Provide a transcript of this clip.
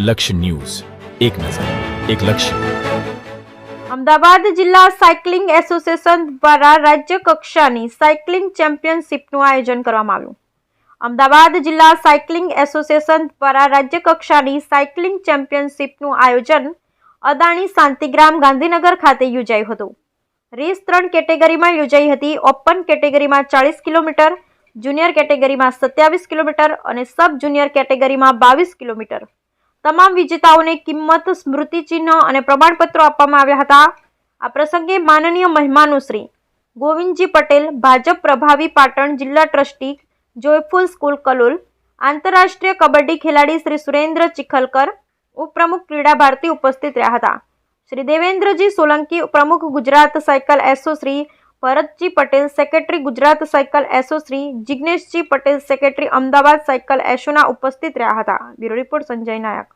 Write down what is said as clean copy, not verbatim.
લક્ષ્ય ન્યૂઝ, એક નજર, એક લક્ષ્ય. અમદાવાદ જિલ્લા સાયકલિંગ એસોસિએશન દ્વારા રાજ્ય કક્ષાની સાયકલિંગ ચેમ્પિયનશિપનું આયોજન કરવામાં આવ્યું. અમદાવાદ જિલ્લા સાયકલિંગ એસોસિએશન દ્વારા રાજ્ય કક્ષાની સાયકલિંગ ચેમ્પિયનશિપનું આયોજન અદાણી શાંતિગ્રામ ગાંધીનગર ખાતે યોજાયું હતું. રેસ 3 કેટેગરીમાં યોજાઈ હતી. ઓપન કેટેગરીમાં 40 કિલોમીટર, જુનિયર કેટેગરીમાં 27 કિલોમીટર અને સબ જુનિયર કેટેગરીમાં 22 કિલોમીટર. તમામ વિજેતાઓને કિંમત, સ્મૃતિચિહ્ન અને પ્રમાણપત્રો આપવામાં આવ્યા હતા. આ પ્રસંગે માનનીય મહેમાનો શ્રી ગોવિંદજી પટેલ, ભાજપ પ્રભાવી પાટણ જિલ્લા ટ્રસ્ટી, જોયફુલ સ્કૂલ કલોલ, આંતરરાષ્ટ્રીય કબડ્ડી ખેલાડી શ્રી સુરેન્દ્ર ચિખલકર, ઉપપ્રમુખ ક્રીડા ભારતી ઉપસ્થિત રહ્યા હતા. શ્રી દેવેન્દ્રજી સોલંકી, પ્રમુખ ગુજરાત સાયકલ એસો શ્રી ભરતજી પટેલ, સેક્રેટરી ગુજરાત સાયકલ એસો શ્રી જિગ્નેશજી પટેલ, સેક્રેટરી અમદાવાદ સાયકલ એસોના ઉપસ્થિત રહ્યા હતા. બ્યુરો રિપોર્ટ સંજય નાયક.